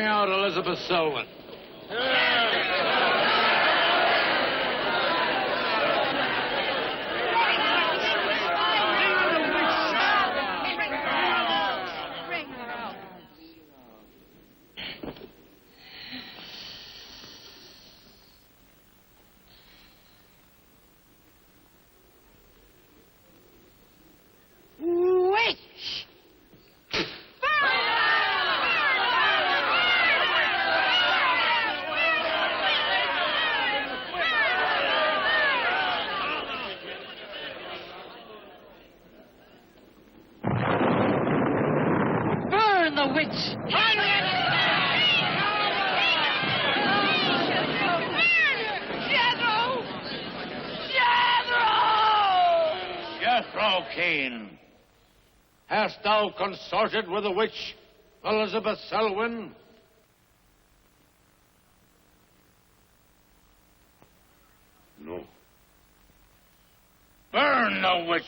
bring out Elizabeth Selwyn. Hast thou consorted with the witch, Elizabeth Selwyn? No. Burn the witch!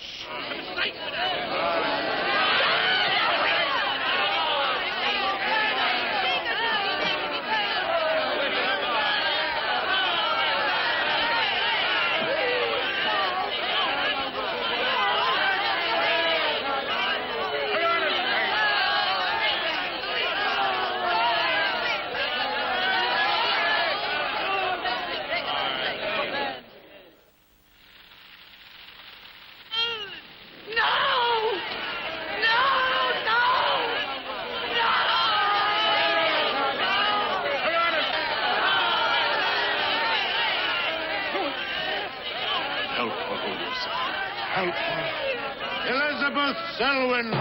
Elizabeth Selwyn,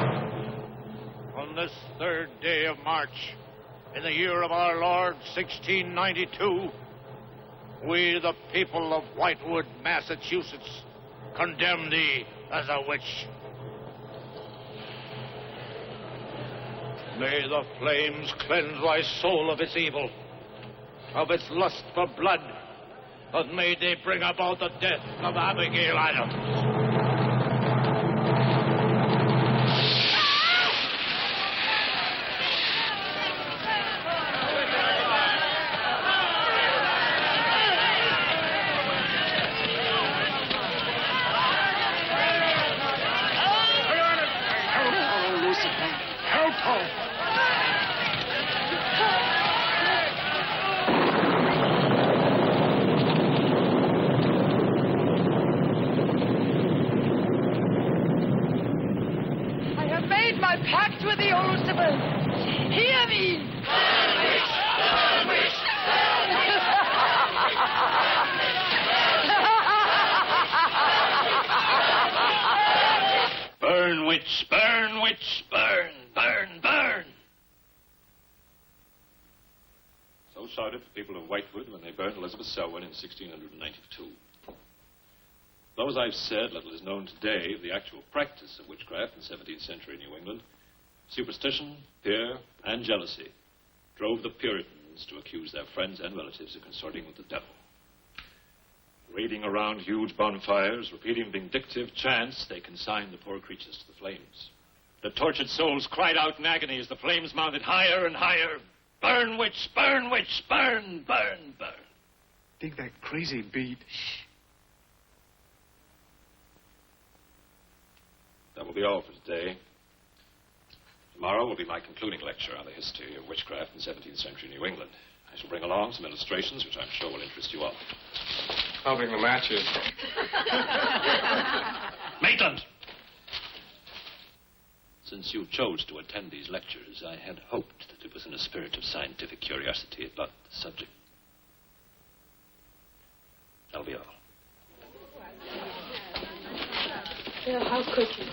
on this 3rd day of March, in the year of our Lord, 1692, we, the people of Whitewood, Massachusetts, condemn thee as a witch. May the flames cleanse thy soul of its evil, of its lust for blood, but may they bring about the death of Abigail Adams. Selwyn in 1692. Though, as I've said, little is known today of the actual practice of witchcraft in 17th century New England, superstition, fear, and jealousy drove the Puritans to accuse their friends and relatives of consorting with the devil. Raiding around huge bonfires, repeating vindictive chants, they consigned the poor creatures to the flames. The tortured souls cried out in agony as the flames mounted higher and higher. Burn, witch, burn, witch, burn, burn, burn. Dig that crazy beat. Shh. That will be all for today. Tomorrow will be my concluding lecture on the history of witchcraft in 17th century New England. I shall bring along some illustrations which I'm sure will interest you all. I'll bring the matches. Maitland! Since you chose to attend these lectures, I had hoped that it was in a spirit of scientific curiosity about the subject. That'll be all. Yeah, how could you?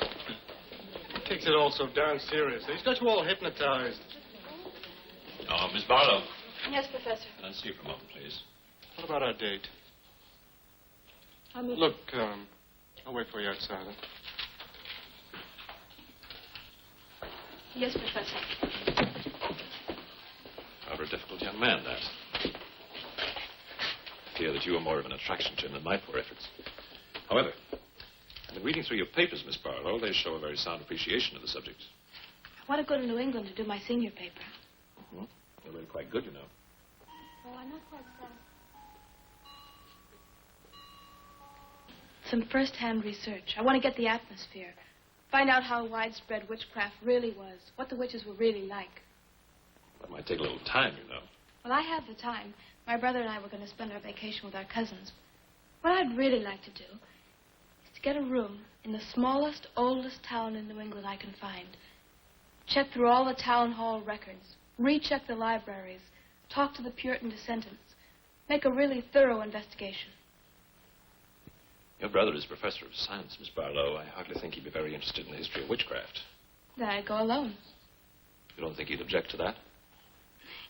He takes it all so darn seriously. He's got you all hypnotized. Oh, Miss Barlow. Yes, Professor. Can I see you for a moment, please? What about our date? Look, I'll wait for you outside. Yes, Professor. Rather a difficult young man, that. I fear that you are more of an attraction to him than my poor efforts. However, I've been reading through your papers, Miss Barlow. They show a very sound appreciation of the subject. I want to go to New England to do my senior paper. Mm-hmm. You're really quite good, you know. Well, I'm not quite sad. Some first-hand research. I want to get the atmosphere. Find out how widespread witchcraft really was. What the witches were really like. That might take a little time, you know. Well, I have the time. My brother and I were going to spend our vacation with our cousins. What I'd really like to do is to get a room in the smallest, oldest town in New England I can find. Check through all the town hall records. Recheck the libraries. Talk to the Puritan descendants. Make a really thorough investigation. Your brother is professor of science, Miss Barlow. I hardly think he'd be very interested in the history of witchcraft. Then I'd go alone. You don't think he'd object to that?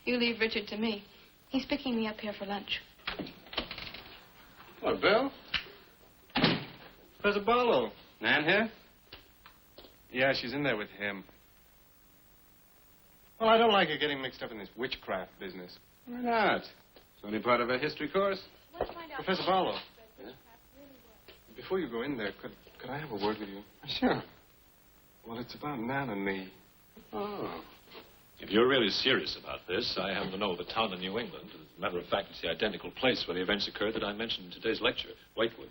You leave Richard to me. He's picking me up here for lunch. Hello, Bill. Professor Barlow. Nan here? Yeah, she's in there with him. Well, I don't like her getting mixed up in this witchcraft business. Why not? It's only part of a history course. Professor Barlow. Yeah? Before you go in there, could I have a word with you? Sure. Well, it's about Nan and me. Oh. If you're really serious about this, I happen to know of a town in New England. As a matter of fact, it's the identical place where the events occurred that I mentioned in today's lecture, Whitewood.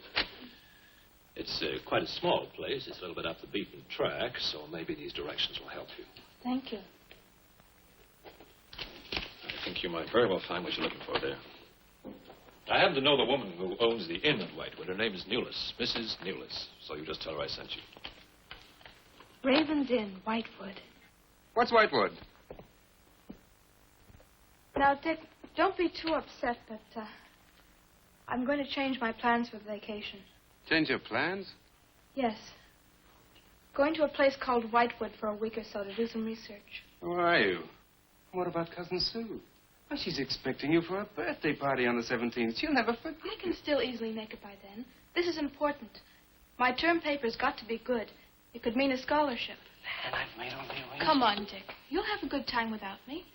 It's quite a small place. It's a little bit off the beaten track, so maybe these directions will help you. Thank you. I think you might very well find what you're looking for there. I happen to know the woman who owns the inn at Whitewood. Her name is Newless, Mrs. Newless. So you just tell her I sent you. Raven's Inn, Whitewood. What's Whitewood? Now, Dick, don't be too upset, but I'm going to change my plans for the vacation. Change your plans? Yes. Going to a place called Whitewood for a week or so to do some research. Who are you? What about Cousin Sue? Well, she's expecting you for a birthday party on the 17th. She'll never forget. I can still easily make it by then. This is important. My term paper's got to be good. It could mean a scholarship. And I've made all the arrangements. Come on, Dick. You'll have a good time without me.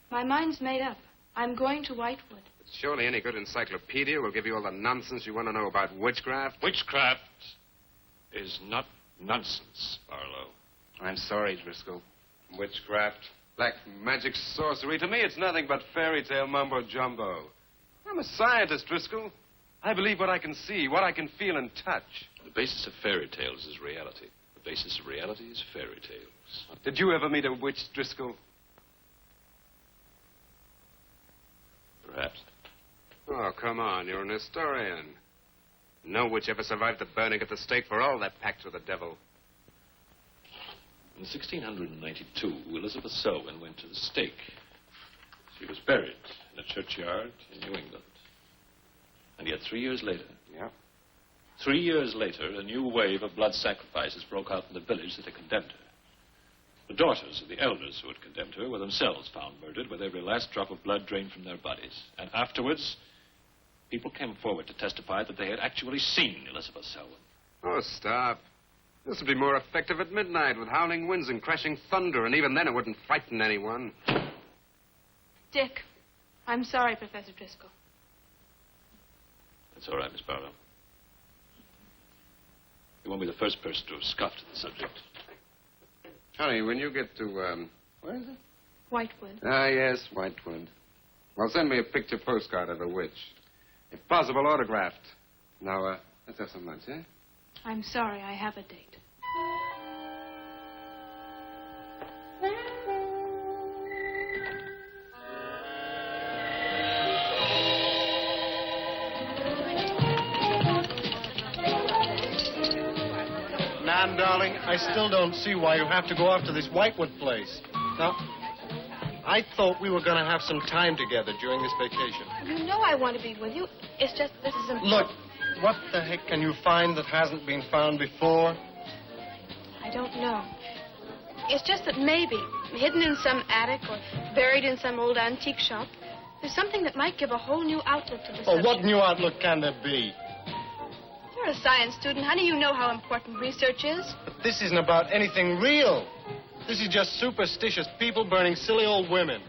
My mind's made up. I'm going to Whitewood. Surely any good encyclopedia will give you all the nonsense you want to know about witchcraft. Witchcraft is not nonsense, Barlow. I'm sorry, Driscoll. Witchcraft, black magic, sorcery. To me, it's nothing but fairy tale mumbo-jumbo. I'm a scientist, Driscoll. I believe what I can see, what I can feel and touch. The basis of fairy tales is reality. The basis of reality is fairy tales. Did you ever meet a witch, Driscoll? Perhaps. Oh, come on. You're an historian. No witch ever survived the burning at the stake for all that pact with the devil. In 1692, Elizabeth Selwyn went to the stake. She was buried in a churchyard in New England. And yet 3 years later... Yeah? 3 years later, a new wave of blood sacrifices broke out in the village that had condemned her. The daughters of the elders who had condemned her were themselves found murdered with every last drop of blood drained from their bodies. And afterwards, people came forward to testify that they had actually seen Elizabeth Selwyn. Oh, stop. This would be more effective at midnight with howling winds and crashing thunder, and even then it wouldn't frighten anyone. Dick, I'm sorry, Professor Driscoll. That's all right, Miss Barlow. You won't be the first person to have scoffed at the subject. Honey, when you get to, where is it? Whitewood. Ah, yes, Whitewood. Well, send me a picture postcard of the witch. If possible, autographed. Now, let's have some lunch, eh? I'm sorry, I have a date. Nan, darling, I still don't see why you have to go off to this Whitewood place. Now, I thought we were going to have some time together during this vacation. You know I want to be with you. It's just this is important. Look, what the heck can you find that hasn't been found before? I don't know. It's just that maybe, hidden in some attic or buried in some old antique shop, there's something that might give a whole new outlook to the subject. What new outlook can there be? You're a science student, honey. You know how important research is. But this isn't about anything real. This is just superstitious people burning silly old women.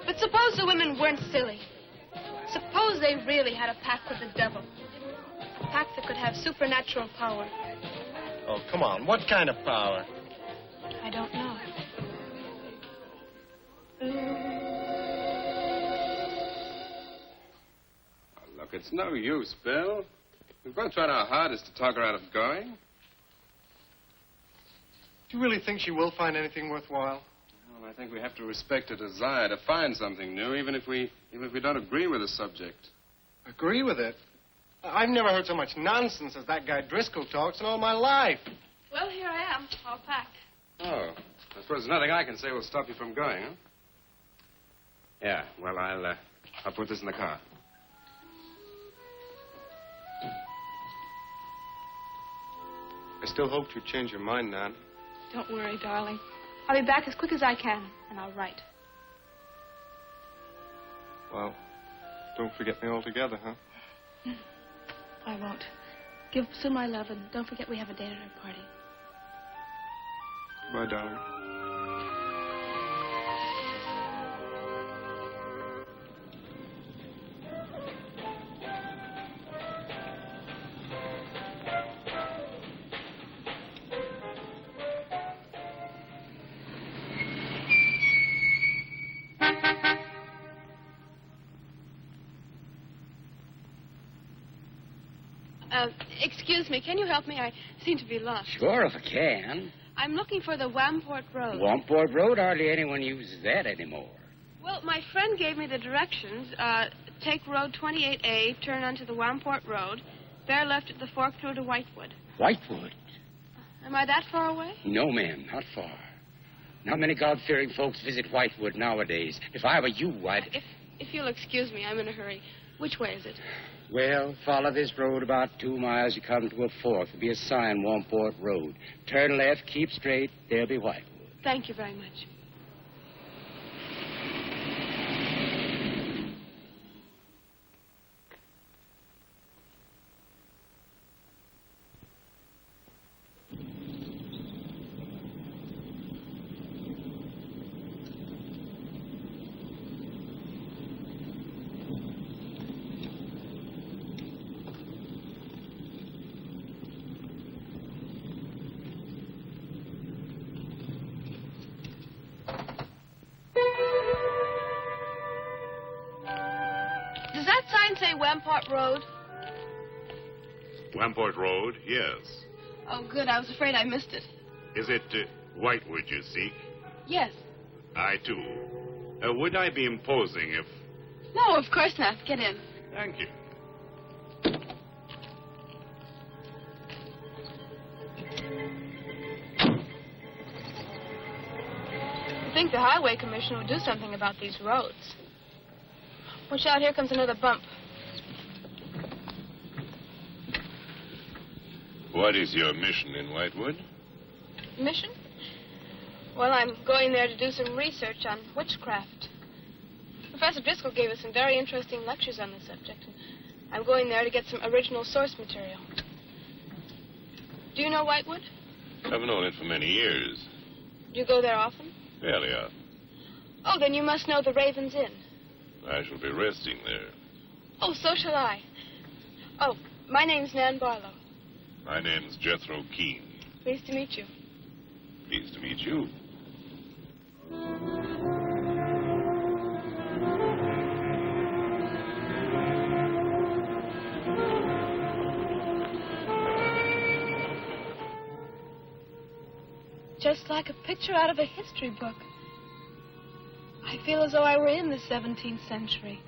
But suppose the women weren't silly. Suppose they really had a pact with the devil. A pact that could have supernatural power. Oh, come on. What kind of power? I don't know. It's no use, Bill. We've both tried our hardest to talk her out of going. Do you really think she will find anything worthwhile? Well, I think we have to respect her desire to find something new, even if we don't agree with the subject. Agree with it? I've never heard so much nonsense as that guy Driscoll talks in all my life. Well, here I am, all packed. Oh, I suppose there's nothing I can say will stop you from going, huh? Yeah, well, I'll put this in the car. I still hoped you'd change your mind, Nan. Don't worry, darling. I'll be back as quick as I can, and I'll write. Well, don't forget me altogether, huh? I won't. Give Sue my love, and don't forget we have a date at her party. Goodbye, darling. Excuse me, can you help me? I seem to be lost. Sure, if I can. I'm looking for the Wamport Road. Wamport Road, hardly anyone uses that anymore. Well, my friend gave me the directions. Take Road 28A, turn onto the Wamport Road. There left at the fork through to Whitewood. Whitewood? Am I that far away? No, ma'am, not far. Not many God-fearing folks visit Whitewood nowadays. If I were you, I'd... If you'll excuse me, I'm in a hurry. Which way is it? Well, follow this road about 2 miles. You come to a fork. There'll be a sign, Wamport Road. Turn left, keep straight. There'll be Whitewood. Thank you very much. Say Wamport Road? Wamport Road, yes. Oh, good. I was afraid I missed it. Is it Whitewood you seek? Yes. I, too. Would I be imposing if... No, of course not. Get in. Thank you. I think the Highway Commission would do something about these roads. Watch out, here comes another bump. What is your mission in Whitewood? Mission? Well, I'm going there to do some research on witchcraft. Professor Driscoll gave us some very interesting lectures on the subject. And I'm going there to get some original source material. Do you know Whitewood? I've known it for many years. Do you go there often? Fairly often. Oh, then you must know the Raven's Inn. I shall be resting there. Oh, so shall I. Oh, my name's Nan Barlow. My name's Jethro Keene. Pleased to meet you. Pleased to meet you. Just like a picture out of a history book. I feel as though I were in the 17th century.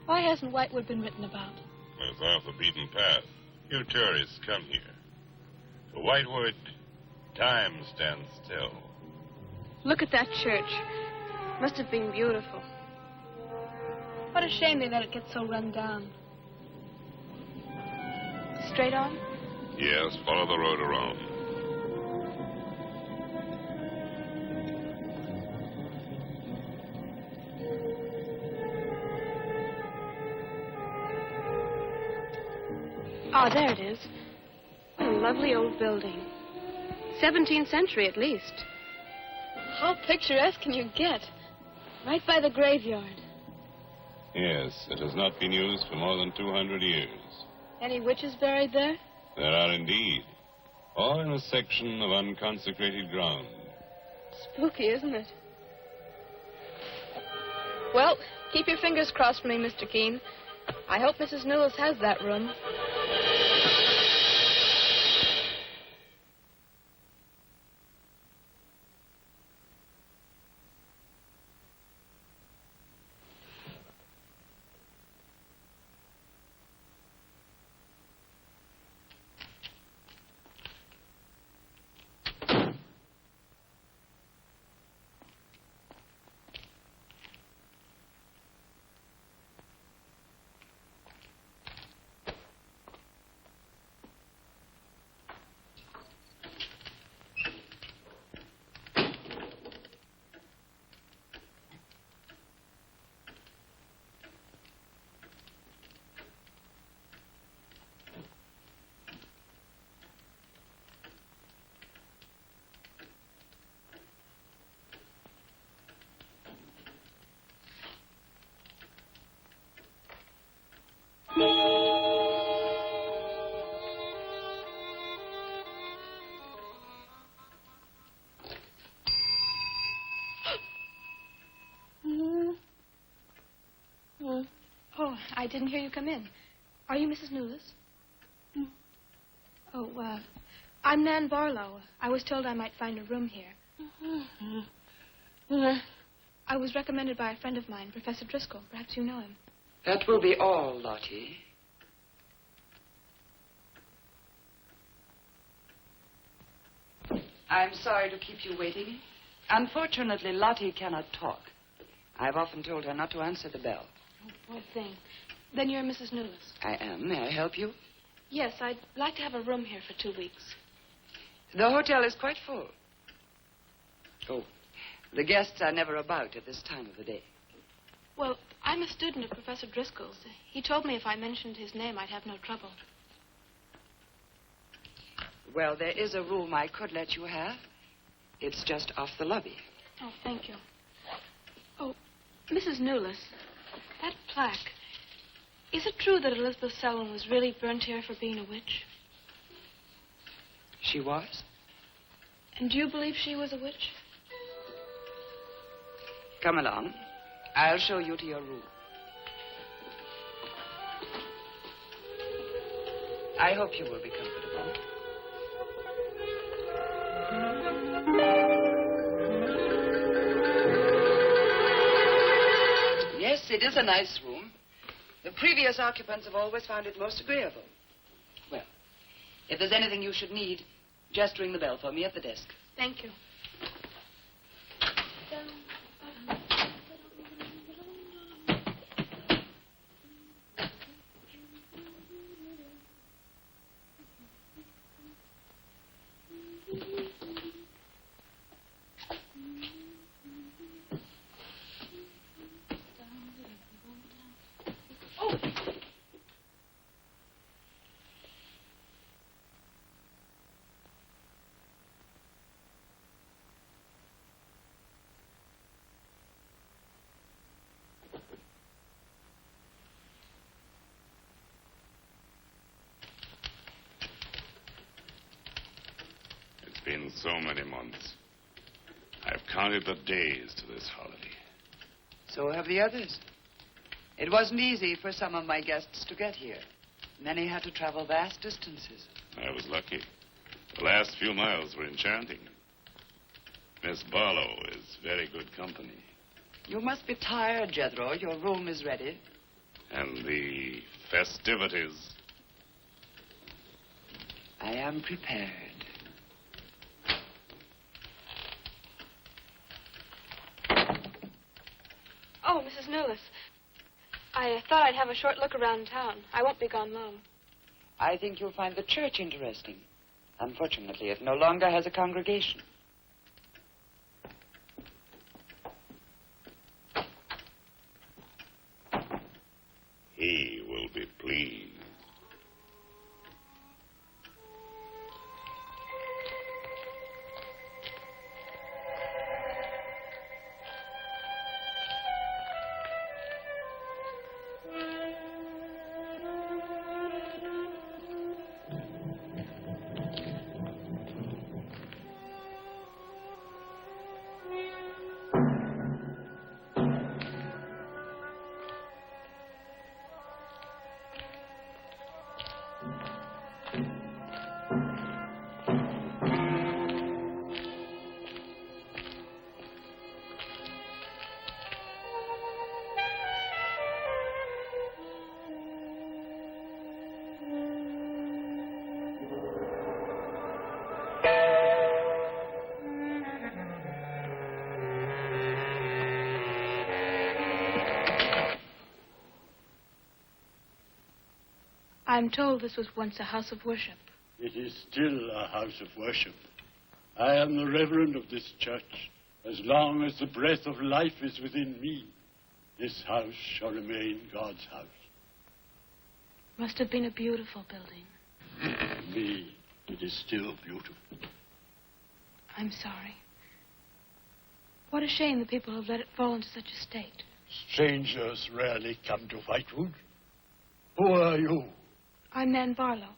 Why hasn't Whitewood been written about? It's off the beaten path. Few tourists come here. To Whitewood, time stands still. Look at that church. Must have been beautiful. What a shame they let it get so run down. Straight on? Yes, follow the road around. Oh, there it is. What a lovely old building. 17th century, at least. How picturesque can you get? Right by the graveyard. Yes, it has not been used for more than 200 years. Any witches buried there? There are indeed. All in a section of unconsecrated ground. Spooky, isn't it? Well, keep your fingers crossed for me, Mr. Keene. I hope Mrs. Newells has that room. Oh, I didn't hear you come in. Are you Mrs. Newells? Oh, I'm Nan Barlow. I was told I might find a room here. I was recommended by a friend of mine, Professor Driscoll. Perhaps you know him. That will be all, Lottie. I'm sorry to keep you waiting. Unfortunately, Lottie cannot talk. I've often told her not to answer the bell. Oh, poor thing. Then you're Mrs. Newells. I am. May I help you? Yes, I'd like to have a room here for 2 weeks. The hotel is quite full. Oh, the guests are never about at this time of the day. Well, I'm a student of Professor Driscoll's. He told me if I mentioned his name, I'd have no trouble. Well, there is a room I could let you have. It's just off the lobby. Oh, thank you. Oh, Mrs. Newells, that plaque. Is it true that Elizabeth Selwyn was really burnt here for being a witch? She was? And do you believe she was a witch? Come along. I'll show you to your room. I hope you will be comfortable. Yes, it is a nice room. The previous occupants have always found it most agreeable. Well, if there's anything you should need, just ring the bell for me at the desk. Thank you. It's been so many months. I've counted the days to this holiday. So have the others. It wasn't easy for some of my guests to get here. Many had to travel vast distances. I was lucky. The last few miles were enchanting. Miss Barlow is very good company. You must be tired, Jethro. Your room is ready. And the festivities. I am prepared. Oh, Mrs. Newells. I thought I'd have a short look around town. I won't be gone long. I think you'll find the church interesting. Unfortunately, it no longer has a congregation. He will be pleased. I'm told this was once a house of worship. It is still a house of worship. I am the reverend of this church. As long as the breath of life is within me, this house shall remain God's house. Must have been a beautiful building. To me, it is still beautiful. I'm sorry. What a shame the people have let it fall into such a state. Strangers rarely come to Whitewood. Who are you? I'm Nan Barlow.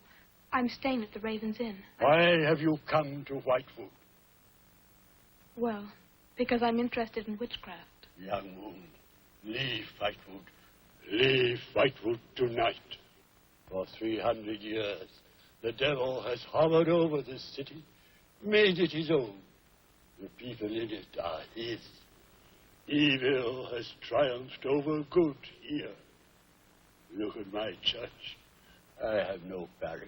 I'm staying at the Raven's Inn. Why have you come to Whitewood? Well, because I'm interested in witchcraft. Young woman, leave Whitewood. Leave Whitewood tonight. For 300 years, the devil has hovered over this city, made it his own. The people in it are his. Evil has triumphed over good here. Look at my church. I have no parish.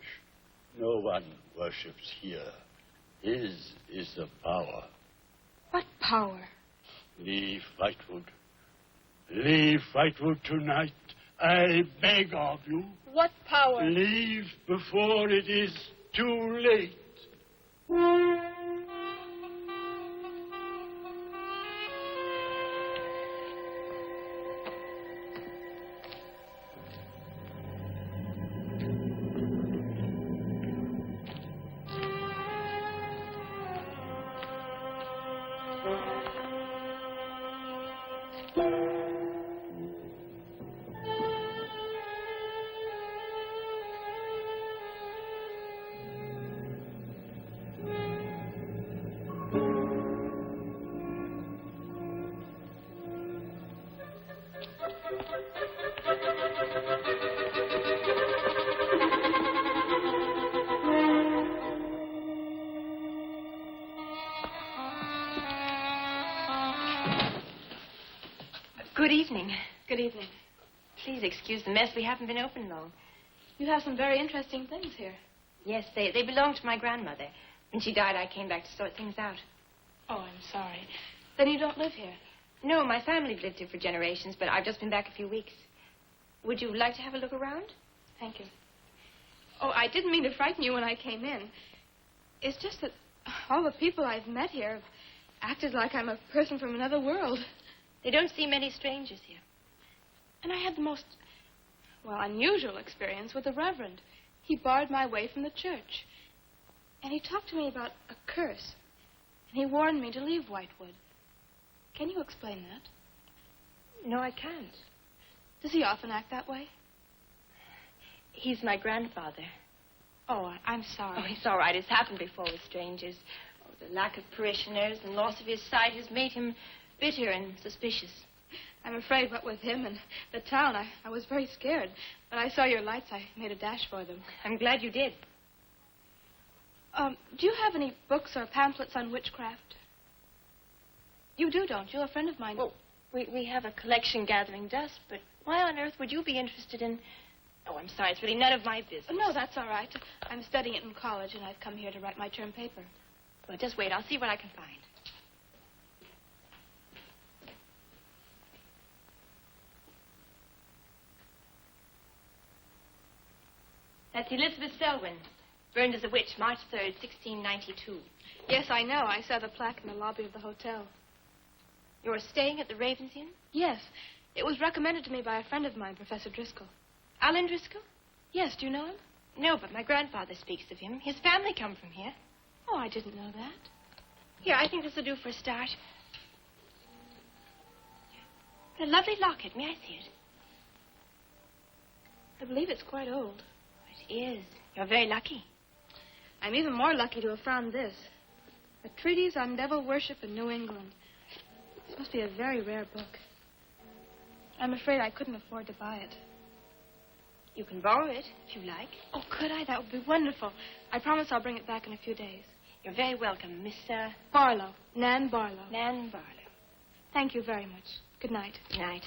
No one worships here. His is the power. What power? Leave Whitewood. Leave Whitewood tonight. I beg of you. What power? Leave before it is too late. Good evening. Good evening. Please excuse the mess. We haven't been open long. You have some very interesting things here. Yes, they belong to my grandmother. When she died, I came back to sort things out. Oh, I'm sorry. Then you don't live here? No, my family've lived here for generations, but I've just been back a few weeks. Would you like to have a look around? Thank you. Oh, I didn't mean to frighten you when I came in. It's just that all the people I've met here have acted like I'm a person from another world. They don't see many strangers here. And I had the most, unusual experience with the Reverend. He barred my way from the church. And he talked to me about a curse. And he warned me to leave Whitewood. Can you explain that? No, I can't. Does he often act that way? He's my grandfather. Oh, I'm sorry. Oh, it's all right. It's happened before with strangers. Oh, the lack of parishioners and loss of his sight has made him bitter and suspicious. I'm afraid what with him and the town, I was very scared. When I saw your lights, I made a dash for them. I'm glad you did. Do you have any books or pamphlets on witchcraft? You do, don't you? A friend of mine... Well, we have a collection gathering dust, but why on earth would you be interested in... Oh, I'm sorry. It's really none of my business. No, that's all right. I'm studying it in college, and I've come here to write my term paper. Well, just wait. I'll see what I can find. That's Elizabeth Selwyn, burned as a witch, March 3rd, 1692. Yes, I know. I saw the plaque in the lobby of the hotel. You're staying at the Raven's Inn? Yes. It was recommended to me by a friend of mine, Professor Driscoll. Alan Driscoll? Yes, do you know him? No, but my grandfather speaks of him. His family come from here. Oh, I didn't know that. Here, I think this will do for a start. A lovely locket. May I see it? I believe it's quite old. It is. You're very lucky. I'm even more lucky to have found this. A treatise on devil worship in New England. This must be a very rare book. I'm afraid I couldn't afford to buy it. You can borrow it, if you like. Oh, could I? That would be wonderful. I promise I'll bring it back in a few days. You're very welcome, Miss, Barlow. Nan Barlow. Nan Barlow. Thank you very much. Good night. Good night.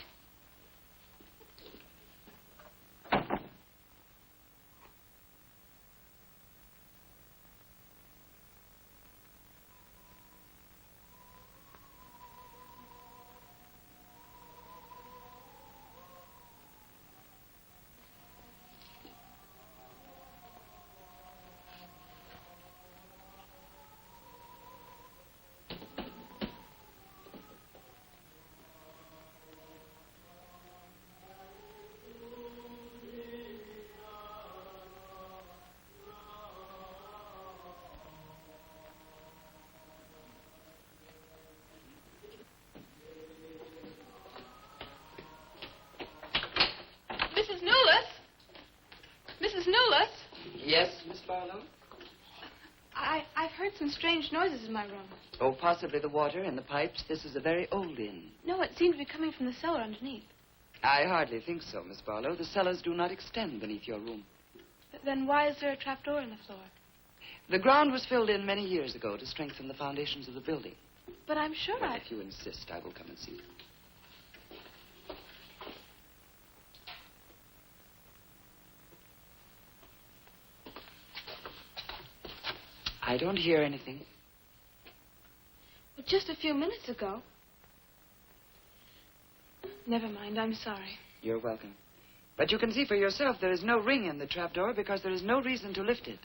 Barlow? I've heard some strange noises in my room. Oh, possibly the water and the pipes. This is a very old inn. No, it seemed to be coming from the cellar underneath. I hardly think so, Miss Barlow. The cellars do not extend beneath your room. Then why is there a trapdoor in the floor? The ground was filled in many years ago to strengthen the foundations of the building. But I'm sure Well, if you insist, I will come and see you. I don't hear anything. But just a few minutes ago. Never mind, I'm sorry. You're welcome. But you can see for yourself there is no ring in the trapdoor because there is no reason to lift it.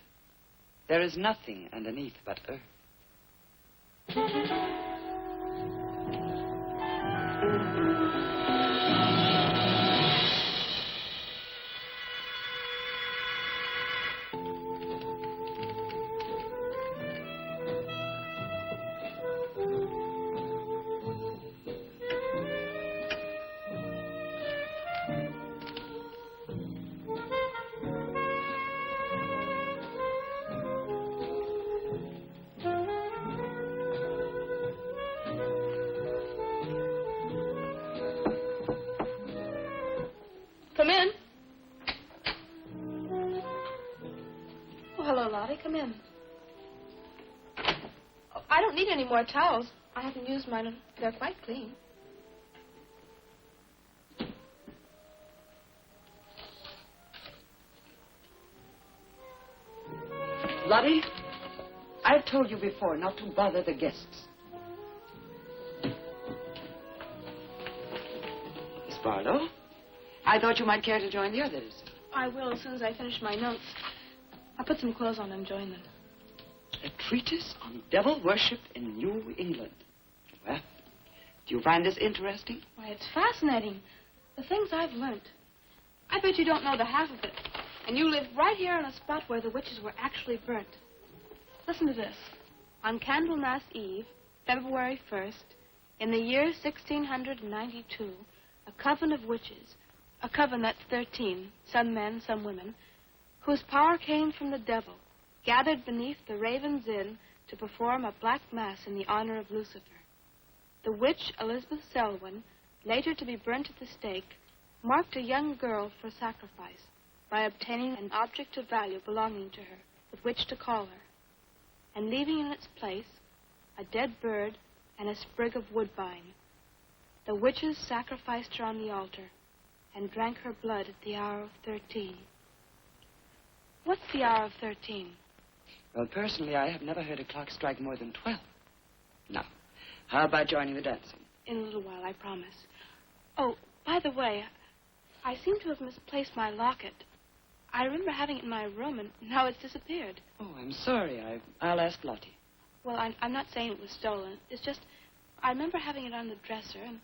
There is nothing underneath but earth. Come in. Oh, hello, Lottie. Come in. Oh, I don't need any more towels. I haven't used mine. They're quite clean. Lottie, I've told you before not to bother the guests. Miss Barlow, I thought you might care to join the others. I will as soon as I finish my notes. I'll put some clothes on and join them. A treatise on devil worship in New England. Well, do you find this interesting? Why, it's fascinating. The things I've learned. I bet you don't know the half of it. And you live right here on a spot where the witches were actually burnt. Listen to this. On Candlemas Eve, February 1st, in the year 1692, a coven of witches, a coven that's 13, some men, some women, whose power came from the devil, gathered beneath the Raven's Inn to perform a black mass in the honor of Lucifer. The witch, Elizabeth Selwyn, later to be burnt at the stake, marked a young girl for sacrifice by obtaining an object of value belonging to her with which to call her, and leaving in its place a dead bird and a sprig of woodbine. The witches sacrificed her on the altar and drank her blood at the hour of 13. What's the hour of 13? Well, personally, I have never heard a clock strike more than 12. Now, how about joining the dancing? In a little while, I promise. Oh, by the way, I seem to have misplaced my locket. I remember having it in my room, and now it's disappeared. Oh, I'm sorry. I'll ask Lottie. Well, I'm not saying it was stolen. It's just I remember having it on the dresser, and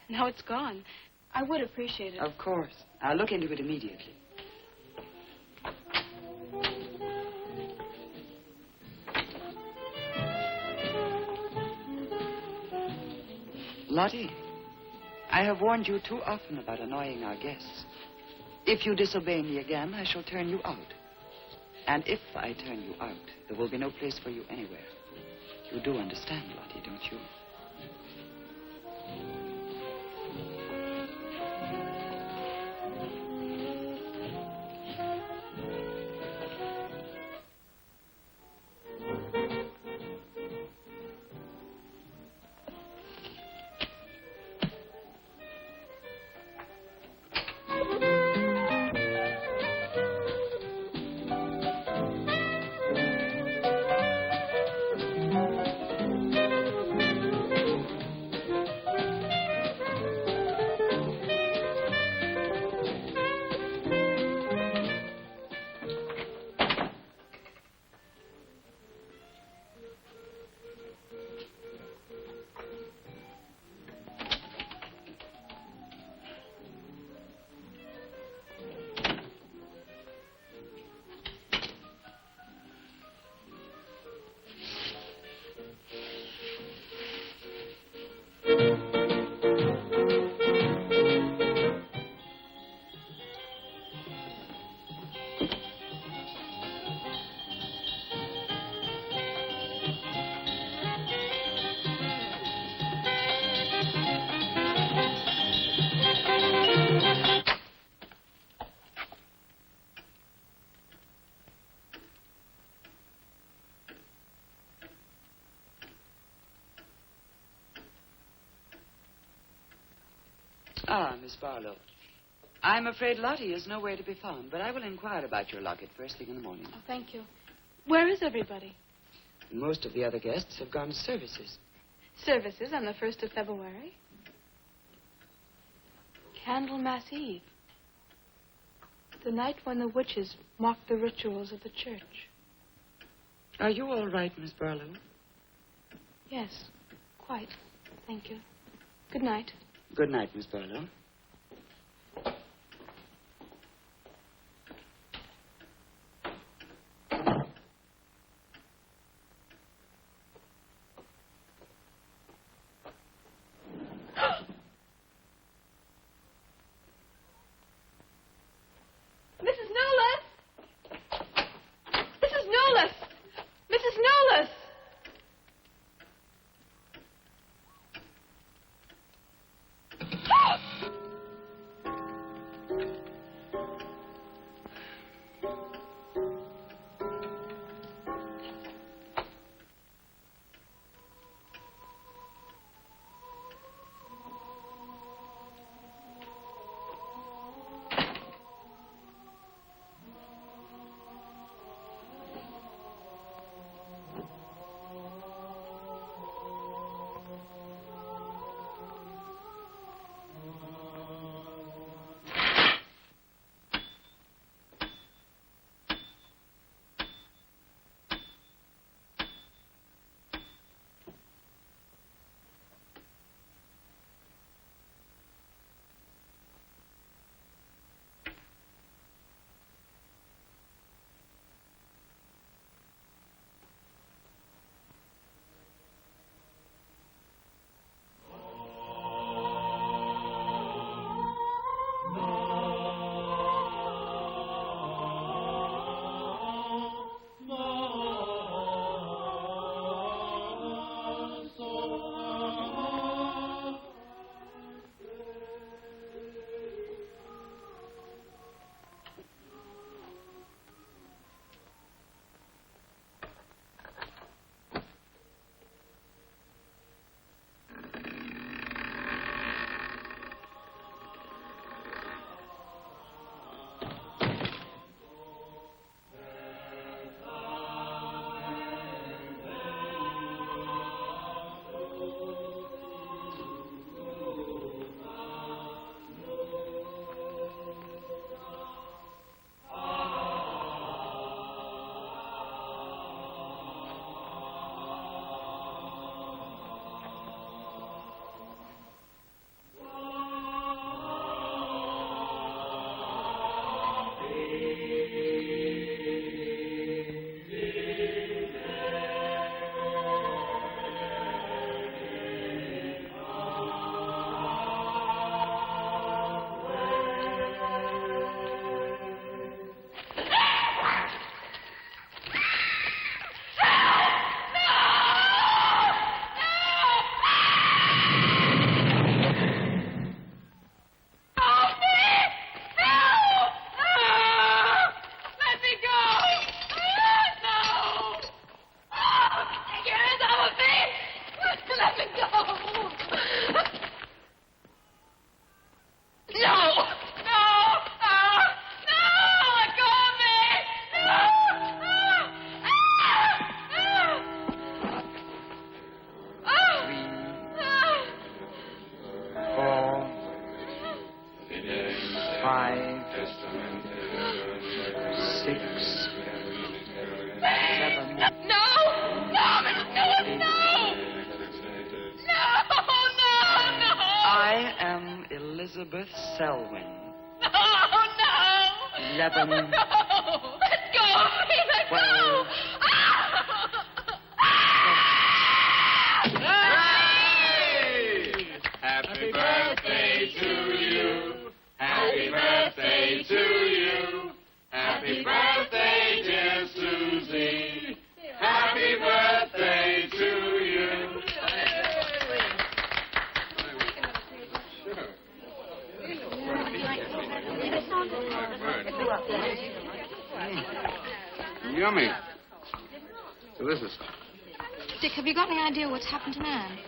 now it's gone. I would appreciate it. Of course. I'll look into it immediately. Lottie, I have warned you too often about annoying our guests. If you disobey me again, I shall turn you out. And if I turn you out, there will be no place for you anywhere. You do understand, Lottie, don't you? Ah, Miss Barlow. I'm afraid Lottie is nowhere to be found, but I will inquire about your locket first thing in the morning. Oh, thank you. Where is everybody? Most of the other guests have gone to services. Services on the 1st of February. Candlemas Eve. The night when the witches mocked the rituals of the church. Are you all right, Miss Barlow? Yes, quite. Thank you. Good night. Good night, Miss Barlow. Elizabeth Selwyn. No, no! 11. No! Let go of me! Let go! Hey! Happy birthday to you. Happy birthday to you. Happy birthday, dear Susie. Happy birthday to you. Yummy. Delicious. Dick, have you got any idea what's happened to Nan?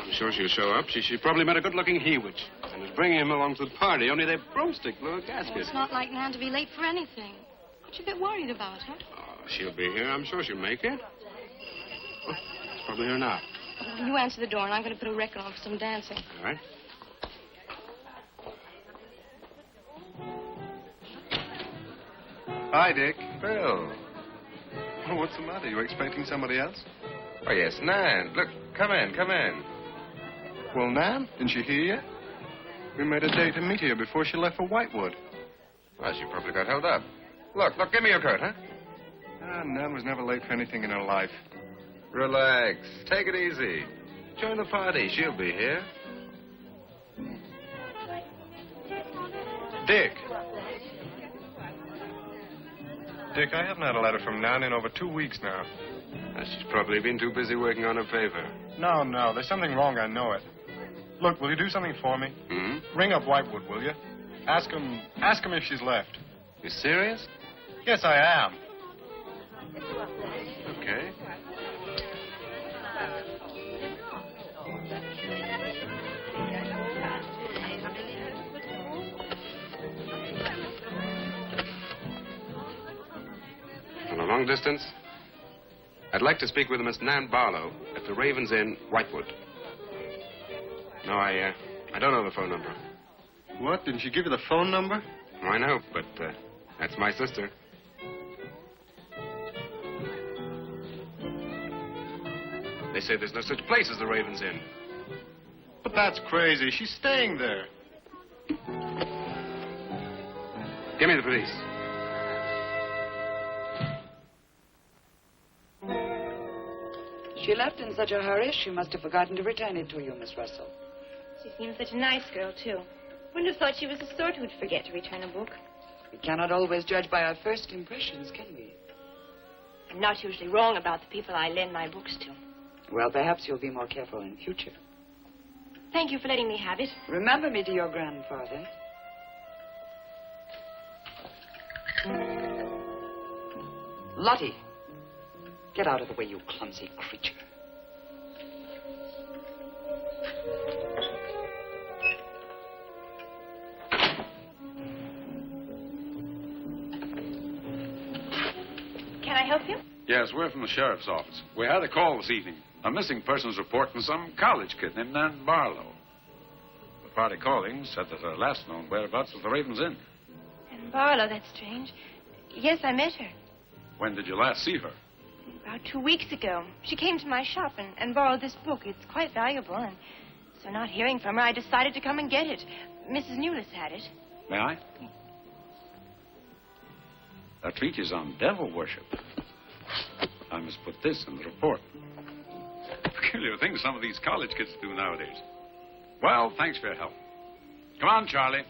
I'm sure she'll show up. She probably met a good-looking he-witch and is bringing him along to the party, only their broomstick blew a gasket. Well, it's not like Nan to be late for anything. Aren't you a bit worried about her? Oh, she'll be here. I'm sure she'll make it. Oh, it's probably her now. Well, you answer the door, and I'm going to put a record on for some dancing. All right. Hi, Dick. Bill. Oh, what's the matter? You expecting somebody else? Oh, yes, Nan. Look, come in. Well, Nan, didn't she hear you? We made a date to meet here before she left for Whitewood. Well, she probably got held up. Look, give me your coat, huh? Nan was never late for anything in her life. Relax. Take it easy. Join the party. She'll be here. Dick. Dick, I haven't had a letter from Nan in over 2 weeks now. She's probably been too busy working on her paper. No. There's something wrong, I know it. Look, will you do something for me? Hmm? Ring up Whitewood, will you? Ask him if she's left. You serious? Yes, I am. Okay. On a long distance, I'd like to speak with Miss Nan Barlow at the Raven's Inn, Whitewood. No, I don't know the phone number. What? Didn't she give you the phone number? I know, but that's my sister. They say there's no such place as the Raven's Inn. But that's crazy. She's staying there. Give me the police. She left in such a hurry, she must have forgotten to return it to you, Miss Russell. She seems such a nice girl, too. Wouldn't have thought she was the sort who'd forget to return a book. We cannot always judge by our first impressions, can we? I'm not usually wrong about the people I lend my books to. Well, perhaps you'll be more careful in future. Thank you for letting me have it. Remember me to your grandfather. Lottie, get out of the way, you clumsy creature. Can I help you? Yes, we're from the sheriff's office. We had a call this evening. A missing persons report from some college kid named Nan Barlow. The party calling said that her last known whereabouts was the Raven's Inn. And Barlow, that's strange. Yes, I met her. When did you last see her? About 2 weeks ago. She came to my shop and borrowed this book. It's quite valuable, and so not hearing from her, I decided to come and get it. Mrs. Newless had it. May I? That treatise on devil worship. I must put this in the report. Peculiar things some of these college kids do nowadays. Well, thanks for your help. Come on, Charlie.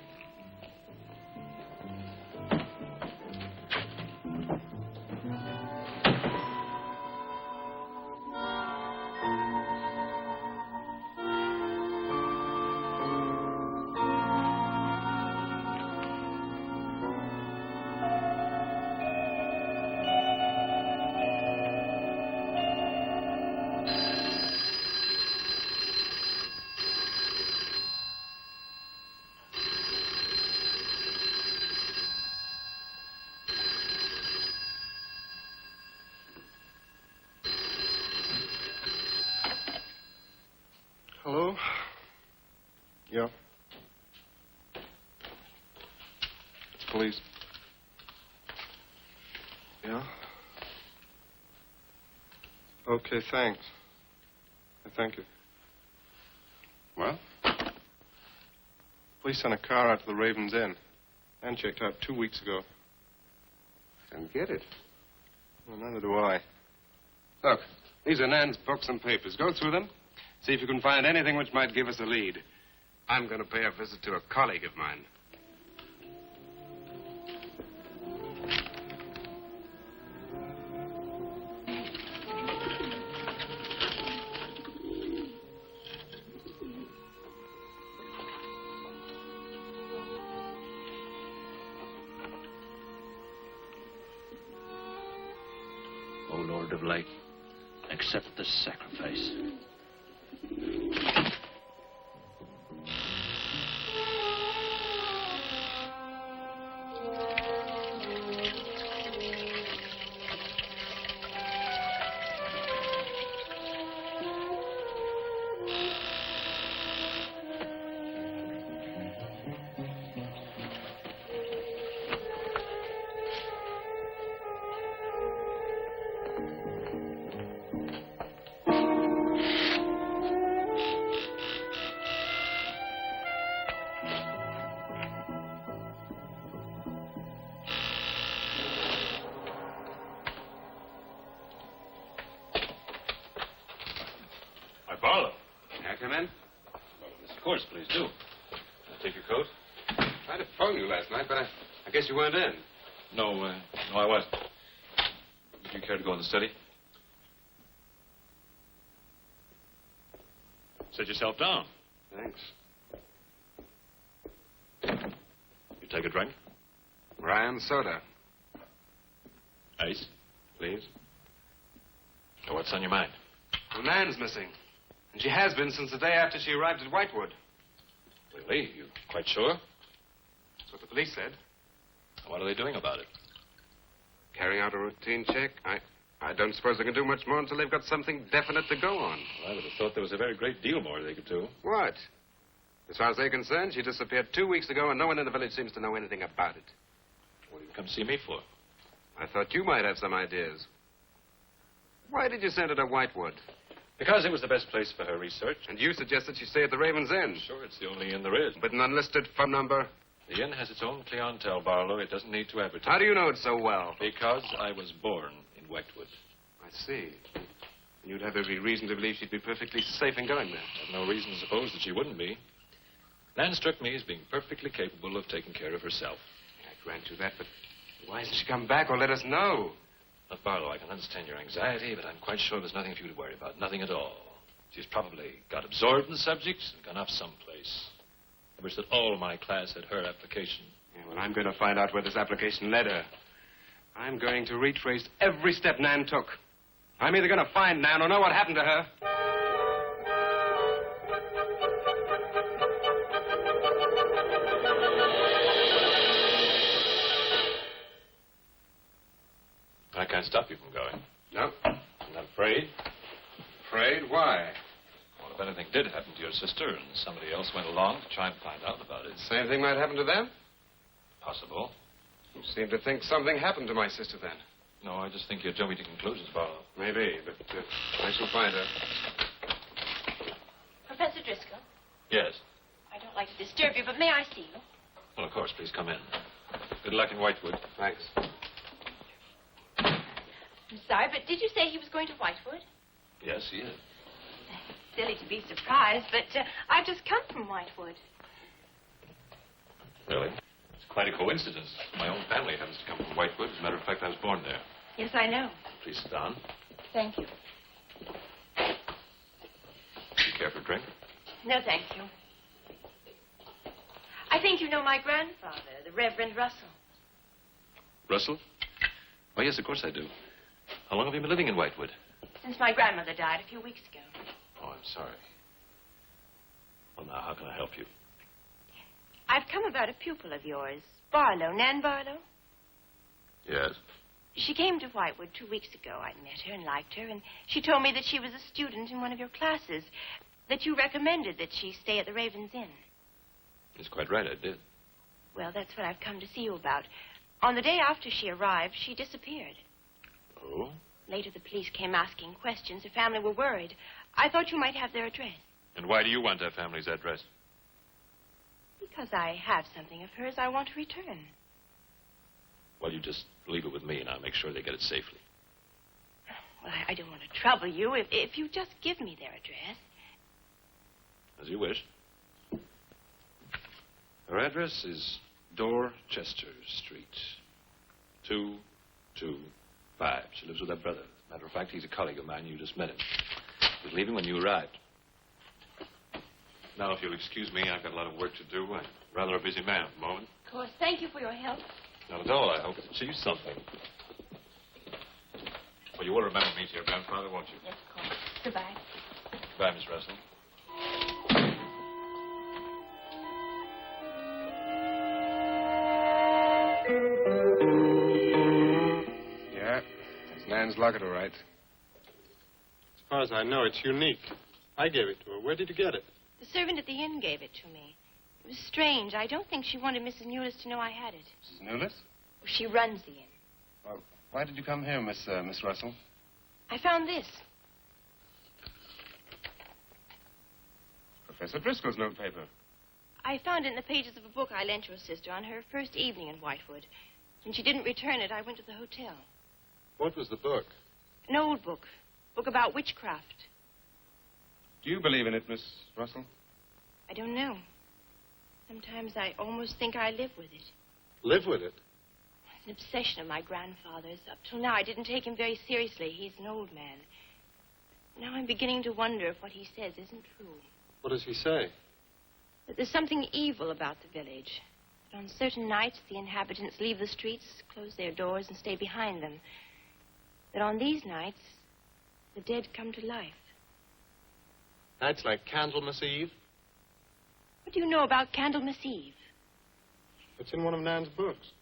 Hello? Yeah. It's police. Yeah? Okay, thanks. Thank you. Well? Police sent a car out to the Raven's Inn. And checked out 2 weeks ago. Don't get it. Well, neither do I. Look, these are Nan's books and papers. Go through them. See if you can find anything which might give us a lead. I'm going to pay a visit to a colleague of mine. O Lord of light, accept this sacrifice. Hi, Barlow. May I come in? Well, of course, please do. Can I take your coat? I tried to phone you last night, but I guess you weren't in. No, I wasn't. Would you care to go in the study? Sit yourself down. Thanks. You take a drink? Ryan soda. Ice, please. So what's on your mind? Well, Nan's missing. And she has been since the day after she arrived at Whitewood. Really? You quite sure? That's what the police said. What are they doing about it? Carrying out a routine check. I don't suppose they can do much more until they've got something definite to go on. Well, I would have thought there was a very great deal more they could do. What? As far as they're concerned, she disappeared 2 weeks ago, and no one in the village seems to know anything about it. What did you come see me for? I thought you might have some ideas. Why did you send her to Whitewood? Because it was the best place for her research. And you suggested she stay at the Raven's Inn. Sure, it's the only inn there is. With an unlisted phone number? The inn has its own clientele, Barlow. It doesn't need to advertise. How do you know it so well? Because I was born in Whitewood. I see. You'd have every reason to believe she'd be perfectly safe in going there. I have no reason to suppose that she wouldn't be. Nan struck me as being perfectly capable of taking care of herself. I grant you that, but why hasn't she come back or let us know? Look, Barlow, I can understand your anxiety, but I'm quite sure there's nothing for you to worry about. Nothing at all. She's probably got absorbed in the subject and gone off someplace. I wish that all my class had her application. Yeah, well, I'm going to find out where this application led her. I'm going to retrace every step Nan took. I'm either going to find Nan or know what happened to her. I can't stop you from going. No. I'm not afraid. Afraid? Why? Well, if anything did happen to your sister and somebody else went along to try and find out about it. Same thing might happen to them? Possible. You seem to think something happened to my sister then. No, I just think you're jumping to conclusions, Barlow. Maybe, but I shall find her. Professor Driscoll, Yes. I don't like to disturb you, but may I see you? Well, of course, please come in. Good luck in Whitewood. Thanks. I'm sorry, but did you say he was going to Whitewood? Yes, he is. Silly to be surprised, but I've just come from Whitewood. Really? It's quite a coincidence. My own family happens to come from Whitewood. As a matter of fact, I was born there. Yes, I know. Please sit down. Thank you. Do you care for a drink? No, thank you. I think you know my grandfather, the Reverend Russell. Russell? Oh, yes, of course I do. How long have you been living in Whitewood? Since my grandmother died a few weeks ago. Oh, I'm sorry. Well, now, how can I help you? I've come about a pupil of yours, Barlow, Nan Barlow. Yes. She came to Whitewood 2 weeks ago. I met her and liked her, and she told me that she was a student in one of your classes, that you recommended that she stay at the Raven's Inn. That's quite right, I did. Well, that's what I've come to see you about. On the day after she arrived, she disappeared. Oh? Later, the police came asking questions. Her family were worried. I thought you might have their address. And why do you want our family's address? Because I have something of hers I want to return. Well, you just leave it with me, and I'll make sure they get it safely. Well, I don't want to trouble you. If you just give me their address. As you wish. Her address is Dorchester Street, 225. She lives with her brother. As a matter of fact, he's a colleague of mine. You just met him. He was leaving when you arrived. Now, if you'll excuse me, I've got a lot of work to do. I'm rather a busy man at the moment. Of course. Thank you for your help. Not at all. I hope it achieves something. Well, you will remember me to your grandfather, won't you? Yes, of course. Goodbye. Goodbye, Miss Russell. Yeah, it's Nan's locket, all right. As far as I know, it's unique. I gave it to her. Where did you get it? The servant at the inn gave it to me. It was strange. I don't think she wanted Mrs. Newless to know I had it. Mrs. Newless? She runs the inn. Well, why did you come here, Miss Russell? I found this. Professor Driscoll's notepaper. I found it in the pages of a book I lent your sister on her first evening in Whitewood. When she didn't return it, I went to the hotel. What was the book? An old book. Book about witchcraft. Do you believe in it, Miss Russell? I don't know. Sometimes I almost think I live with it. Live with it? It's an obsession of my grandfather's. Up till now, I didn't take him very seriously. He's an old man. Now I'm beginning to wonder if what he says isn't true. What does he say? That there's something evil about the village. That on certain nights, the inhabitants leave the streets, close their doors, and stay behind them. That on these nights, the dead come to life. Nights like Candlemas Eve? What do you know about Candlemas Eve? It's in one of Nan's books.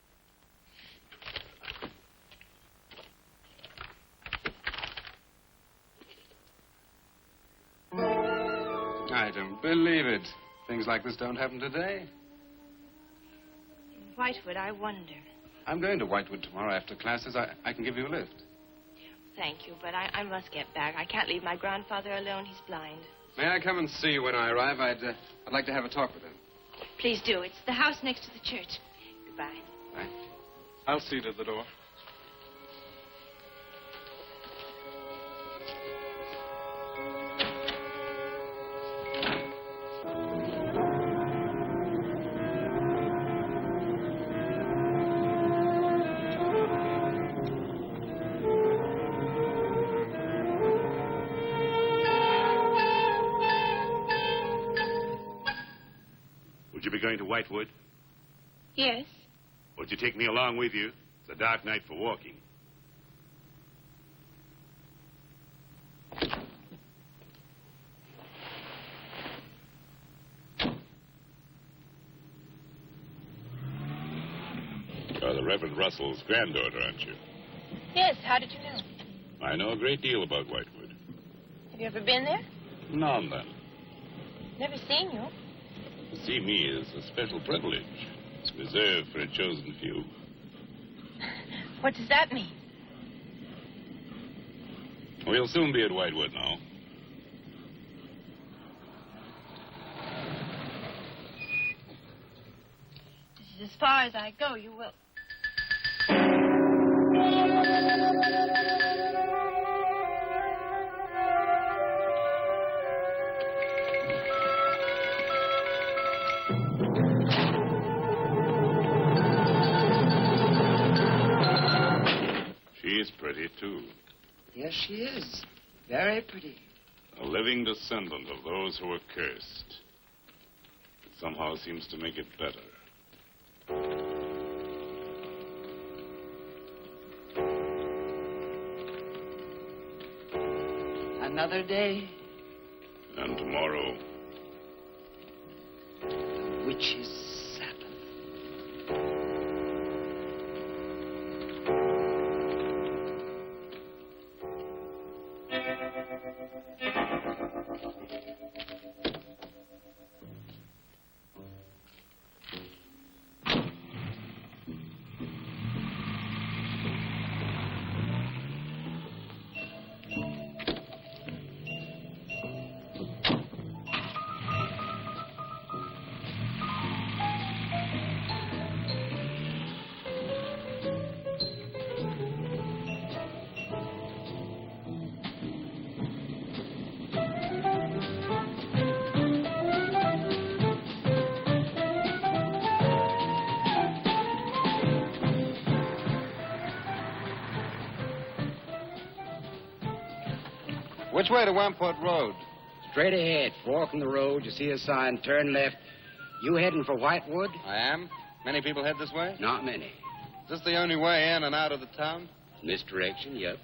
I don't believe it. Things like this don't happen today. In Whitewood, I wonder. I'm going to Whitewood tomorrow after classes. I can give you a lift. Thank you, but I must get back. I can't leave my grandfather alone. He's blind. May I come and see you when I arrive? I'd like to have a talk with him. Please do. It's the house next to the church. Goodbye. Bye. I'll see to the door. Would you be going to Whitewood? Yes. Would you take me along with you? It's a dark night for walking. You're the Reverend Russell's granddaughter, aren't you? Yes, how did you know? I know a great deal about Whitewood. Have you ever been there? Now and then. Never seen you. To see me is a special privilege. It's reserved for a chosen few. What does that mean? We'll soon be at Whitewood now. This is as far as I go. You will. She's pretty, too. Yes, she is. Very pretty. A living descendant of those who were cursed. It somehow seems to make it better. Another day. And tomorrow. Witch's Sabbath. Which way to Wamport Road? Straight ahead. Fork in the road. You see a sign, turn left. You heading for Whitewood? I am. Many people head this way? Not many. Is this the only way in and out of the town? In this direction, yep.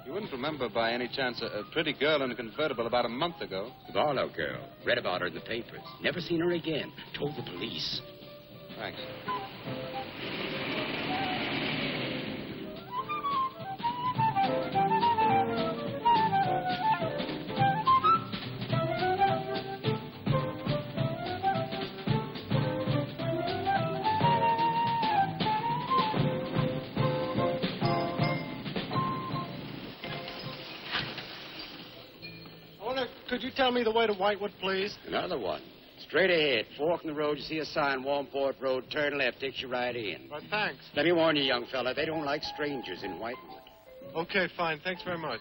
You wouldn't remember by any chance a pretty girl in a convertible about a month ago? The Barlow girl. Read about her in the papers. Never seen her again. Told the police. Thanks. Could you tell me the way to Whitewood, please? Another one. Straight ahead. Fork in the road, you see a sign, Warmport Road. Turn left, takes you right in. Well, thanks. Let me warn you, young fella, they don't like strangers in Whitewood. Okay, fine. Thanks very much.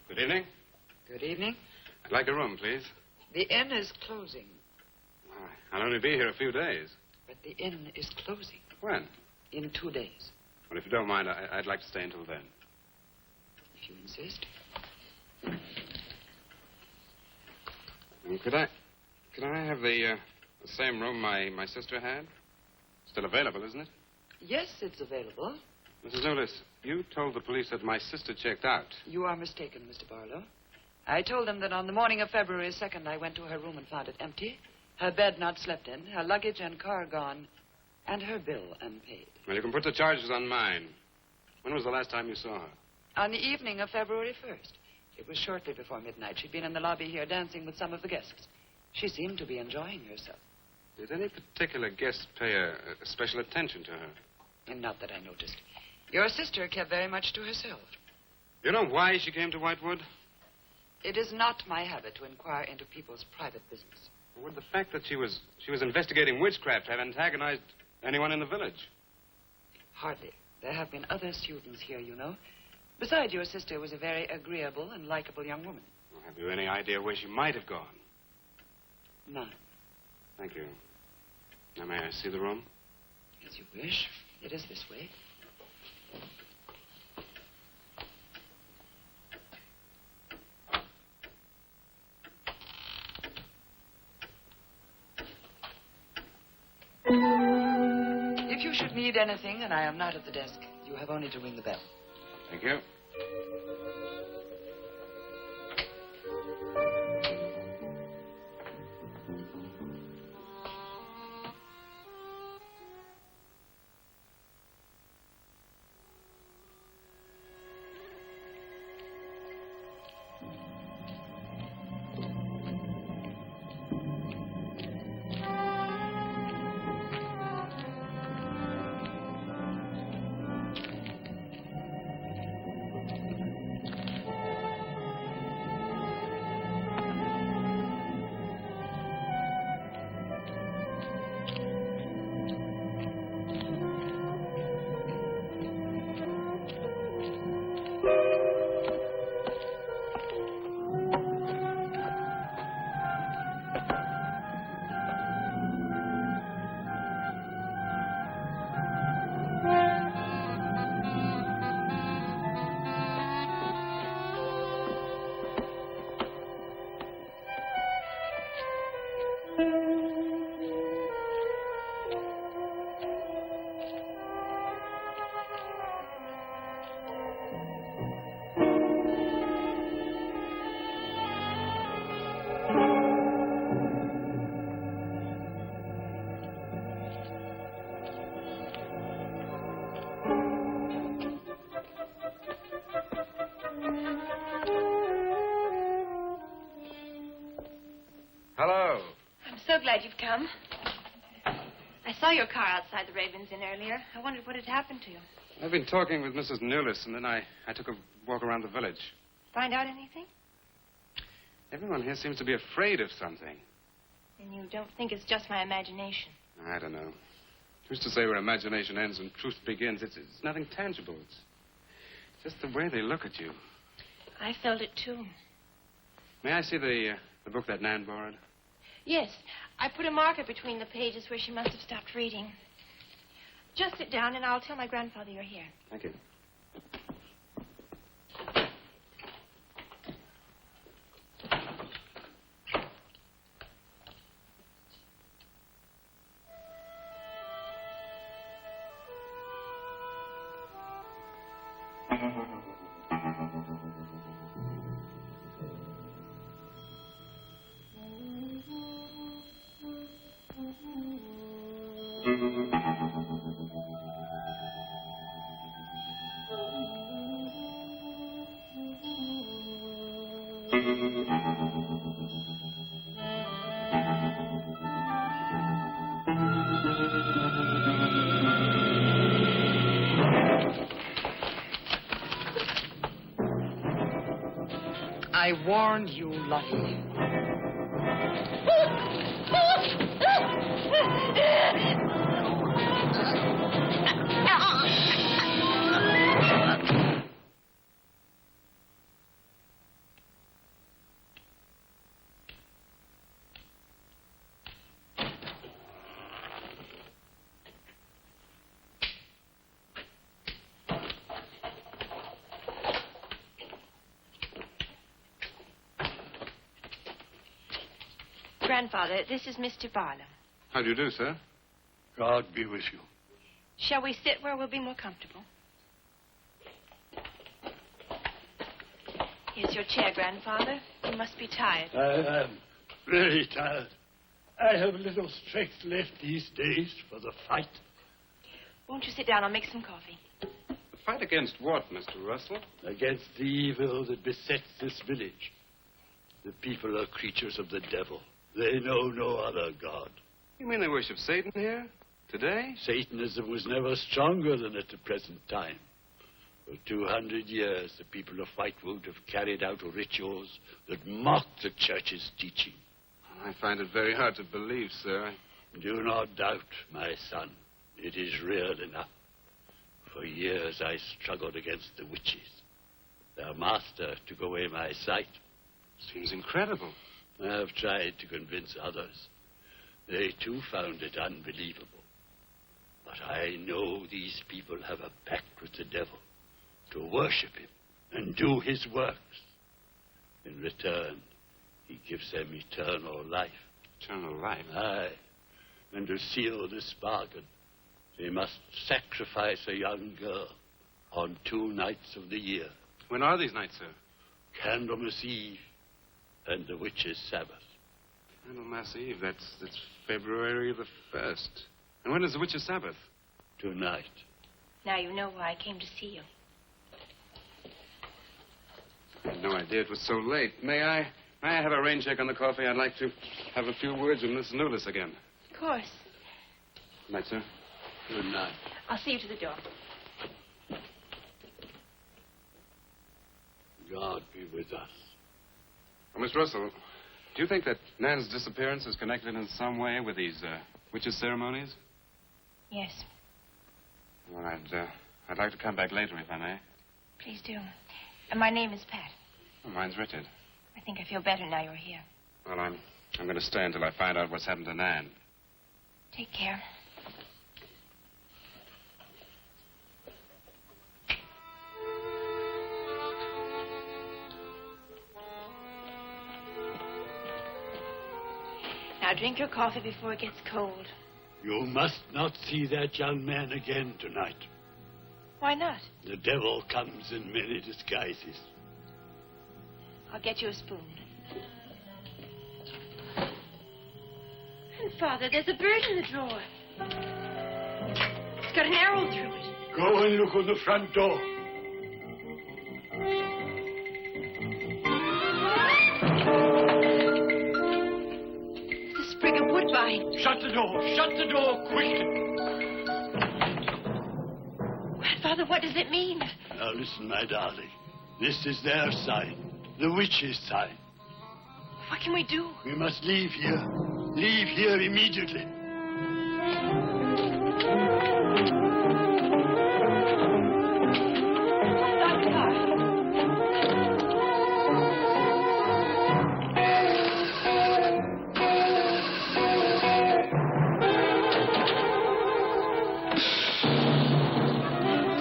Good evening. Good evening. I'd like a room, please. The inn is closing. I'll only be here a few days. But the inn is closing. When? In 2 days. Well, if you don't mind, I'd like to stay until then. If you insist. And could I have the same room my sister had? Still available, isn't it? Yes, it's available. Mrs. Willis, you told the police that my sister checked out. You are mistaken, Mr. Barlow. I told them that on the morning of February 2nd, I went to her room and found it empty, her bed not slept in, her luggage and car gone, and her bill unpaid. Well, you can put the charges on mine. When was the last time you saw her? On the evening of February 1st. It was shortly before midnight. She'd been in the lobby here dancing with some of the guests. She seemed to be enjoying herself. Did any particular guest pay a special attention to her? And not that I noticed. Your sister kept very much to herself. You know why she came to Whitewood? It is not my habit to inquire into people's private business. Would the fact that she was investigating witchcraft have antagonized anyone in the village? Hardly. There have been other students here, you know. Besides, your sister was a very agreeable and likable young woman. Well, have you any idea where she might have gone? None. Thank you. Now, may I see the room? As you wish. It is this way. If you should need anything and I am not at the desk, you have only to ring the bell. Thank you. Glad you've come. I saw your car outside the Ravens Inn earlier. I wondered what had happened to you. I've been talking with Mrs. Newlis, and then I took a walk around the village. Find out anything? Everyone here seems to be afraid of something. And you don't think it's just my imagination? I don't know. Who's to say where imagination ends and truth begins? It's nothing tangible. It's just the way they look at you. I felt it, too. May I see the book that Nan borrowed? Yes. I put a marker between the pages where she must have stopped reading. Just sit down, and I'll tell my grandfather you're here. Thank you. I warned you, Lottie. Grandfather, this is Mr. Barlow. How do you do, sir? God be with you. Shall we sit where we'll be more comfortable? Here's your chair, Grandfather. You must be tired. I am very tired. I have little strength left these days for the fight. Won't you sit down? I'll make some coffee. The fight against what, Mr. Russell? Against the evil that besets this village. The people are creatures of the devil. They know no other God. You mean they worship Satan here? Today? Satanism was never stronger than at the present time. For 200 years, the people of Whitewood have carried out rituals that mock the church's teaching. I find it very hard to believe, sir. Do not doubt, my son. It is real enough. For years, I struggled against the witches. Their master took away my sight. Seems incredible. I have tried to convince others. They, too, found it unbelievable. But I know these people have a pact with the devil to worship him and do his works. In return, he gives them eternal life. Eternal life? Aye. And to seal this bargain, they must sacrifice a young girl on 2 nights of the year. When are these nights, sir? Candlemas Eve and the witches' Sabbath. Candlemas Eve, that's February the 1st. And when is the witches' Sabbath? Tonight. Now you know why I came to see you. I had no idea it was so late. May I have a rain check on the coffee? I'd like to have a few words with Miss Newlis again. Of course. Good night, sir. Good night. I'll see you to the door. God be with us. Well, Miss Russell, do you think that Nan's disappearance is connected in some way with these witches' ceremonies? Yes. Well, I'd like to come back later, if I may. Please do. And my name is Pat. Well, mine's Richard. I think I feel better now you're here. Well, I'm going to stay until I find out what's happened to Nan. Take care. Now drink your coffee before it gets cold. You must not see that young man again tonight. Why not? The devil comes in many disguises. I'll get you a spoon. And, Father, there's a bird in the drawer. It's got an arrow through it. Go and look on the front door. It's a sprig of woodbine. Shut the door. Shut the door, quickly. Grandfather, what does it mean? Now listen, my darling. This is their sign. The witch's sign. What can we do? We must leave here. Leave here immediately. Stop the car.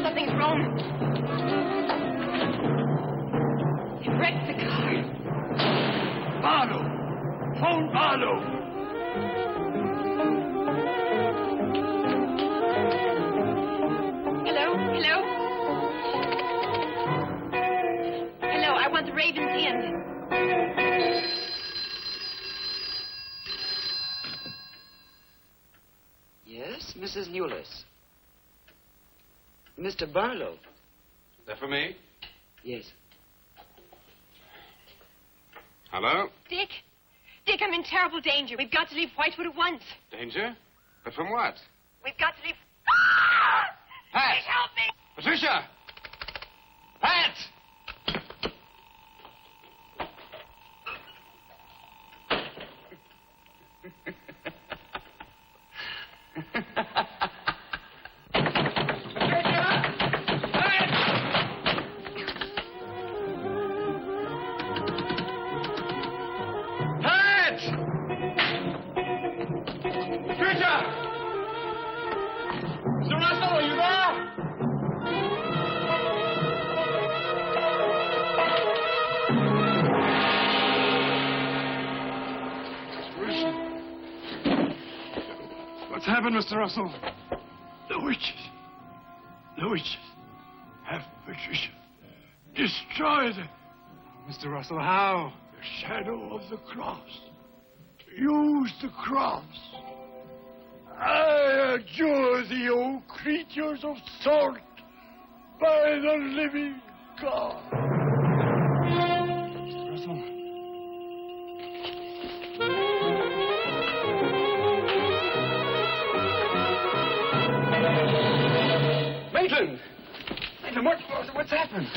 Something's wrong. It wrecked the car. Barlow! Phone Barlow! Hello? Hello? Hello, I want the Raven's Inn. Yes, Mrs. Newless. Mr. Barlow. Is that for me? Yes. Hello? Dick? Dick, I'm in terrible danger. We've got to leave Whitewood at once. Danger? But from what? We've got to leave... Pat! Please help me! Patricia! Pat! What's happened, Mr. Russell? The witches. The witches have Patricia. Destroyed her. Mr. Russell, how? The shadow of the cross. Use the cross. I adjure thee, O creatures of salt, by the living God. Mr. Russell. Maitland! Maitland, what's happened?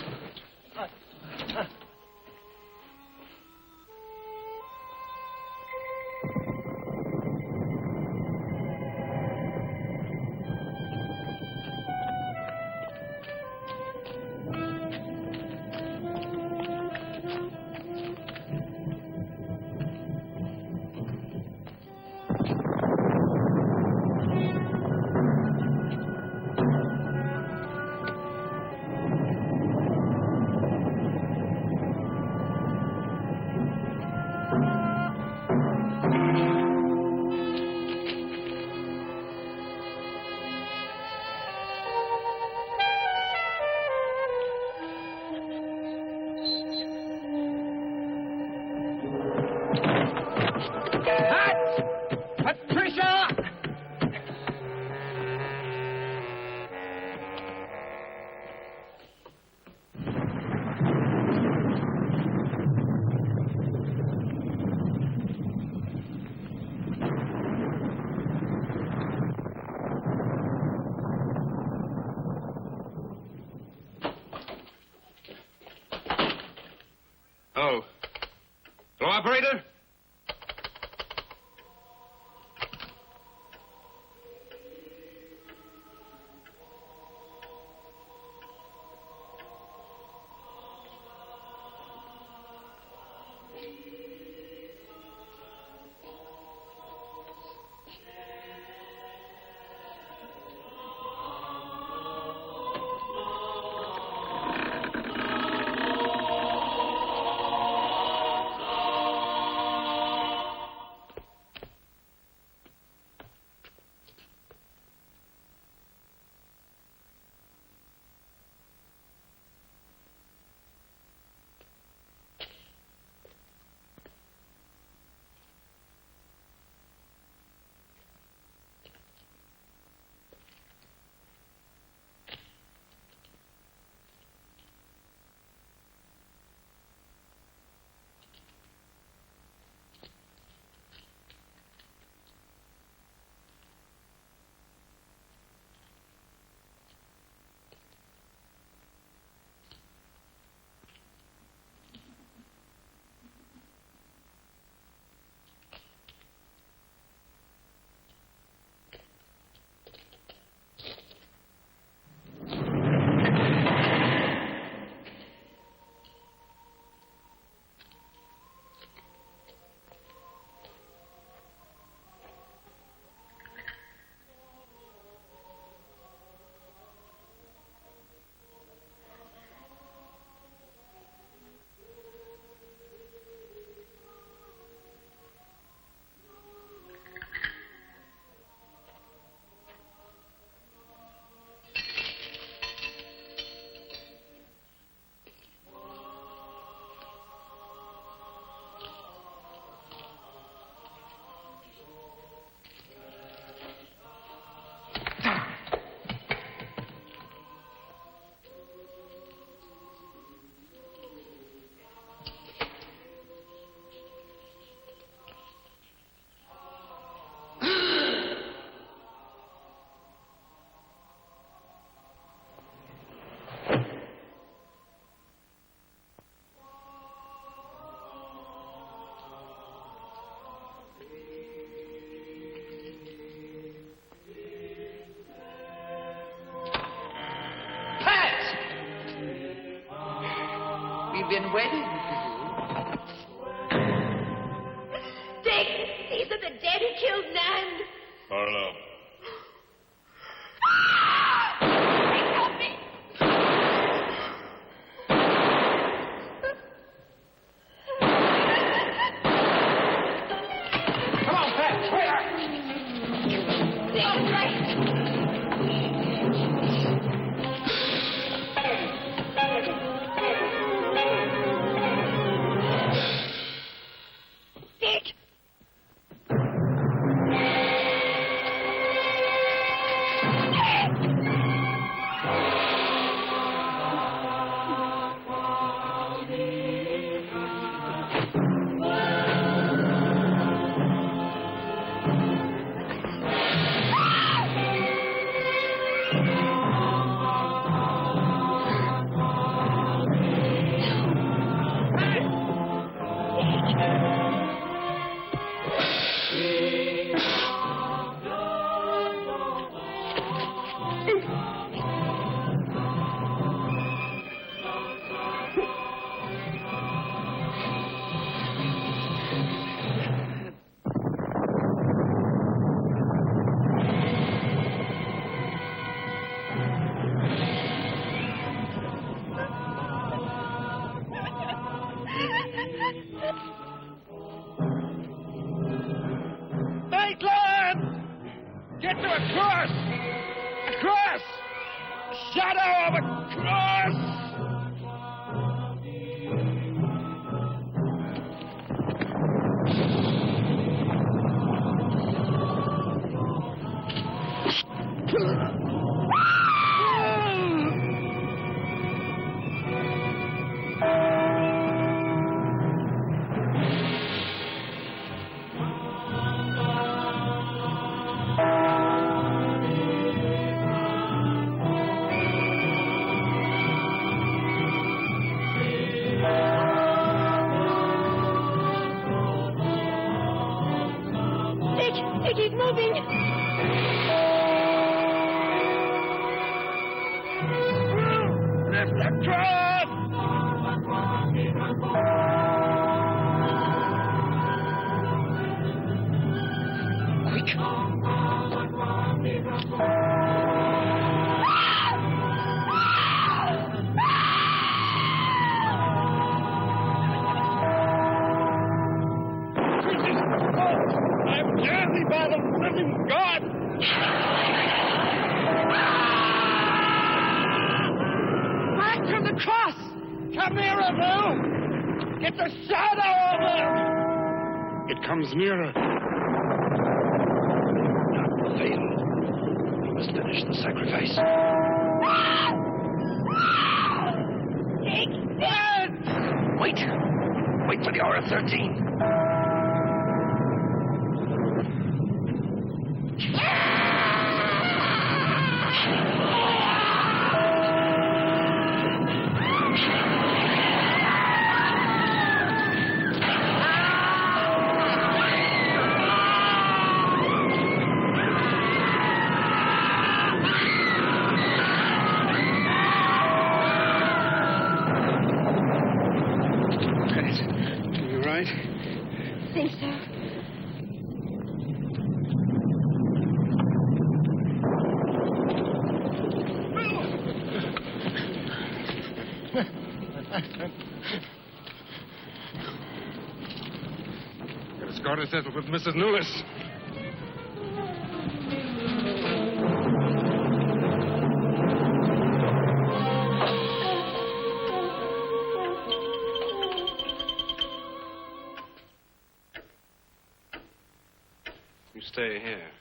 Operator? we've been waiting for you. Dick, these are the dead who killed Nan. Harlow. Help me. Come on, Pat. Hurry up. Dick! Maitland! Get to a cross! A cross! A shadow of a cross! Dick, he's moving. Lift the cross! I'm jersey by the living God! Back from the cross! Come nearer, Bill! Get the shadow of him! It comes nearer. Not fail. We must finish the sacrifice. Dick, dead! Wait. Wait for the hour of 13. You right? I think so. Got a score to settle with Mrs. Newless. You stay here.